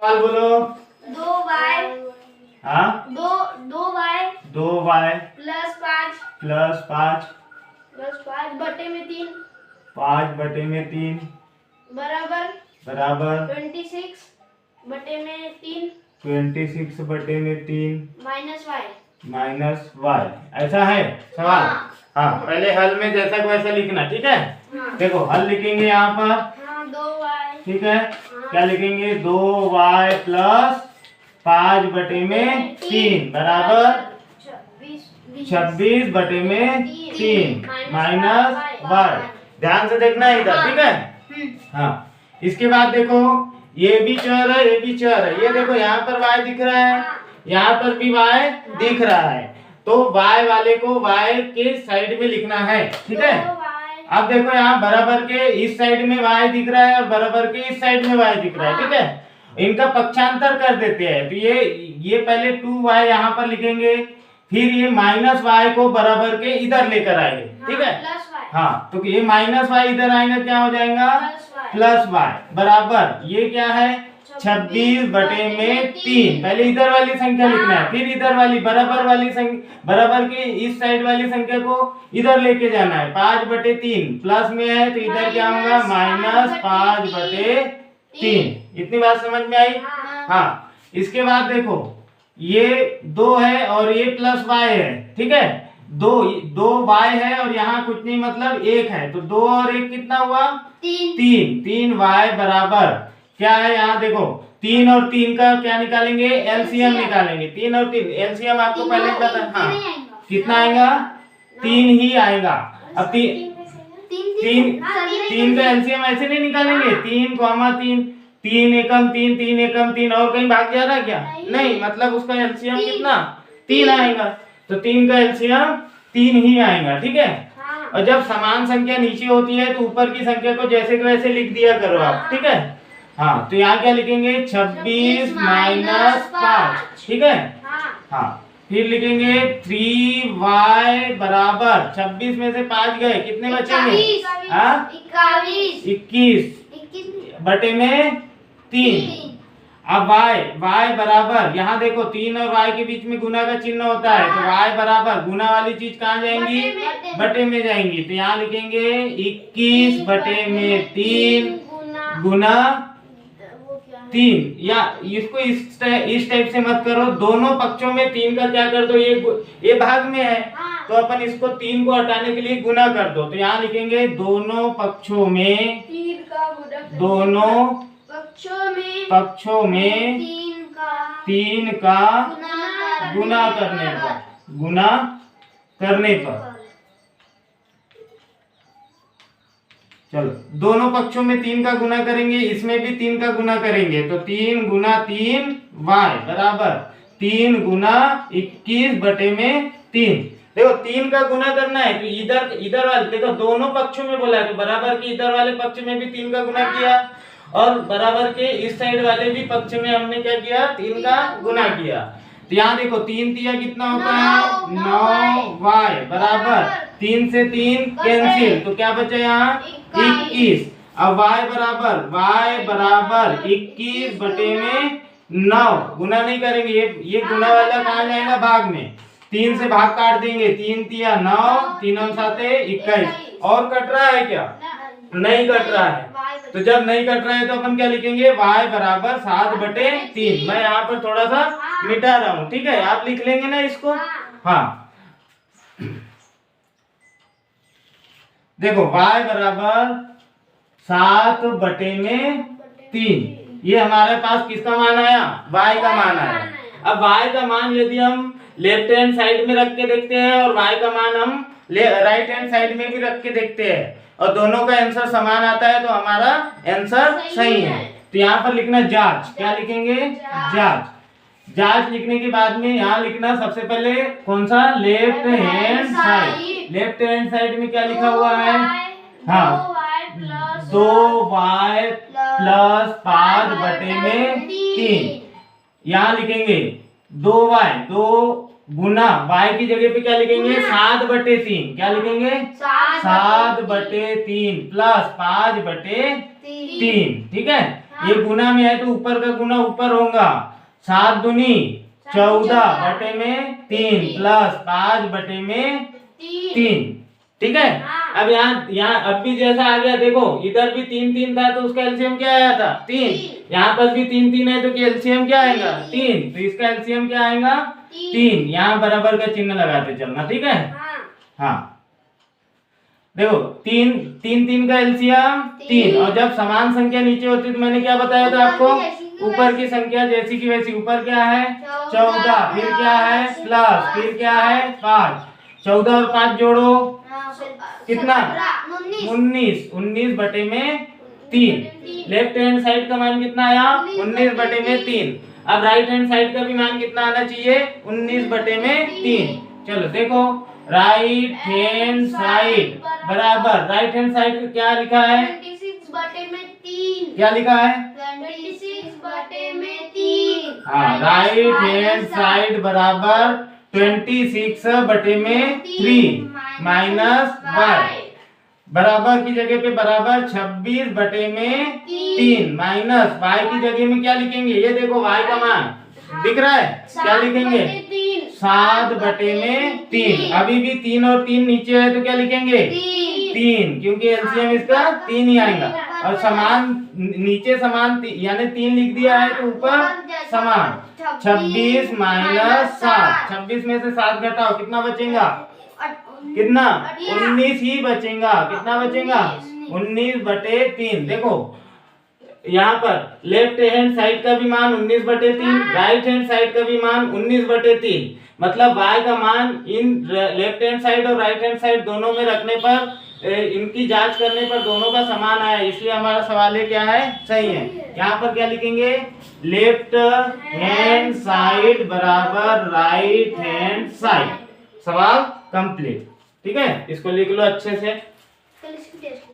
सवाल बोलो। 2y हाँ 2y 2y प्लस 5 प्लस 5 बटे में 3 5/3 बराबर बराबर 26 बटे में 3 26/3 माइनस -y ऐसा है सवाल। हाँ। हाँ पहले हल में जैसा को वैसा लिखना, ठीक है। हाँ। देखो हल लिखेंगे यहाँ पर, हाँ 2y ठीक है। क्या लिखेंगे 2y प्लस 5/3 बराबर 26/3 माइनस y। ध्यान से देखना है इधर, ठीक है। हाँ इसके बाद देखो ये भी चर है ये भी चर है। ये देखो यहाँ पर y दिख रहा है, यहाँ पर भी y दिख रहा है, तो y वाले को y के साइड में लिखना है, ठीक है। अब देखो यहाँ बराबर के इस साइड में y दिख रहा है और बराबर के इस साइड में y दिख रहा है, ठीक है। इनका पक्षांतर कर देते हैं, तो ये पहले 2y यहाँ पर लिखेंगे, फिर ये -y को बराबर के इधर लेकर आएंगे, ठीक है। हाँ तो ये -y इधर आएगा, क्या हो जाएगा +y बराबर ये क्या है 26/3। पहले इधर वाली संख्या लिखना है, फिर इधर वाली बराबर वाली संख्या, बराबर के इस साइड वाली संख्या को इधर लेके जाना है। 5/3 प्लस में है तो इधर क्या होगा -5/3। इतनी बात समझ में आई। हाँ इसके बाद देखो ये 2 है और ये +y है, ठीक है। 2y है और यहाँ कुछ नहीं मतलब 1 है, तो 2 और 1 कितना हुआ 3y बराबर क्या है यहाँ देखो 3 और 3 का क्या निकालेंगे एलसीएम निकालेंगे। 3 और 3 एलसीएम आपको पहले पता है। हाँ कितना आएगा 3 ही आएगा। अब 3 का एलसीएम ऐसे नहीं निकालेंगे, 3, 3 एकम 3 3 एकम 3 और कहीं भाग जा रहा है क्या नहीं, मतलब उसका एलसीएम कितना 3 आएगा, तो 3 का एलसीएम 3 ही आएगा, ठीक है। और जब समान संख्या नीचे होती है तो ऊपर की संख्या को जैसे के वैसे लिख दिया करो आप, ठीक है। हाँ तो यहाँ क्या लिखेंगे 26 - 5, ठीक है। हाँ फिर लिखेंगे 3y बराबर 26 में से 5 गए, कितने बचेंगे 21/3। अब y बराबर यहाँ देखो 3 और y के बीच में गुना का चिन्ह होता है, तो y बराबर गुना वाली चीज कहाँ जाएंगी बटे में जाएंगी, तो यहाँ लिखेंगे 21/3 गुना 3। या इसको इस टाइप से मत करो, दोनों पक्षों में 3 का क्या कर दो, ये भाग में है तो अपन इसको 3 को हटाने के लिए गुना कर दो, तो यहाँ लिखेंगे दोनों पक्षों में 3 का गुना करने पर चलो दोनों पक्षों में 3 का गुना करेंगे, इसमें भी 3 का गुना करेंगे, तो 3 × 3 y बराबर 3 × 21/3। देखो 3 का गुना करना है तो इधर वाले देखो दोनों पक्षों में बोला है, तो बराबर के इधर वाले पक्ष में भी 3 का गुना किया और बराबर के इस साइड वाले भी पक्ष में हमने क्या किया 3 का गुना किया। तो यहाँ देखो 3 तिया कितना होता है 9y बराबर 3 से 3 कैंसिल, तो क्या बचा यहाँ 21। अब y बराबर 21/9 गुना नहीं करेंगे, ये गुना वाला कहाँ जाएगा भाग में, 3 से भाग काट देंगे, 3 तिया 9 3 और 7 21। और कट रहा है क्या नहीं कट रहा है, तो जब नहीं कट रहा है तो अपन क्या लिखेंगे y बराबर 7/3। मैं यहाँ पर थोड़ा सा मिटा रहा हूँ, ठीक है, आप लिख लेंगे ना इसको। हाँ देखो y बराबर 7/3, ये हमारे पास किसका मान आया y का मान आया। अब y का मान यदि हम लेफ्ट हैंड साइड में रख के देखते हैं और y का मान हम राइट हैंड साइड में भी रख के देखते हैं और दोनों का आंसर समान आता है तो हमारा आंसर सही है। तो यहाँ पर लिखना जांच, क्या लिखेंगे जांच लिखने के बाद में यहाँ लिखना सबसे पहले कौन सा left hand side. Left hand side में क्या लिखा हुआ है, हाँ 2y प्लस 5/3। यहाँ लिखेंगे 2y 2 गुना y की जगह पे क्या लिखेंगे 7/3, क्या लिखेंगे 7/3 प्लस 5/3, ठीक है। ये गुना में है तो ऊपर का गुना ऊपर होगा। 7 दूनी 14 बटे में 3 प्लस 5 बटे में 3। ठीक है। अब यहाँ अब भी जैसा आ गया, देखो इधर भी 3 था तो उसका एलसीएम क्या आया था 3। यहाँ पर भी 3 है तो एलसीएम क्या आएगा 3, तो इसका एलसीएम क्या आएगा 3। यहाँ बराबर का चिन्ह लगाते चलना। ठीक है। हाँ देखो 3 का एलसीएम 3, और जब समान संख्या नीचे होती तो मैंने क्या बताया था आपको, ऊपर की संख्या जैसी की वैसी। ऊपर क्या है 14, फिर क्या है प्लस, फिर क्या है 5। 14 और 5 जोड़ो कितना 19 बटे में 3। लेफ्ट हैंड साइड का मान कितना आया 19 बटे में 3। अब राइट हैंड साइड का भी मान कितना आना चाहिए 19 बटे में 3। चलो देखो राइट हैंड साइड बराबर, राइट हैंड साइड को क्या लिखा है 26 बटे में 3। क्या लिखा है 26 बटे में 3। हाँ, राइट हैंड साइड बराबर 26 बटे में 3 माइनस y बराबर की जगह पे बराबर 26 बटे में 3 माइनस y की जगह में क्या लिखेंगे, ये देखो y का मान दिख रहा है, क्या लिखेंगे 7 बटे में 3। अभी भी 3 और 3 नीचे है तो क्या लिखेंगे 3, क्योंकि एलसीएम इसका 3 ही आएगा। और समान नीचे समान यानी 3 लिख दिया है तो ऊपर समान 26 माइनस 7। 26 में से 7 घटाओ कितना बचेगा, कितना 19 ही बचेगा। कितना बचेगा 19 बटे 3। देखो यहाँ पर लेफ्ट हैंड साइड का भी मान 19 बटे 3, राइट हैंड साइड का भी मान 19 बटे 3। मतलब y का मान इन लेफ्ट हैंड साइड और राइट हैंड साइड दोनों में रखने पर, इनकी जांच करने पर दोनों का समान आया, इसलिए हमारा सवाल है क्या है सही है। यहाँ पर क्या लिखेंगे लेफ्ट हैंड साइड बराबर राइट हैंड साइड। सवाल कंप्लीट। ठीक है, इसको लिख लो अच्छे से।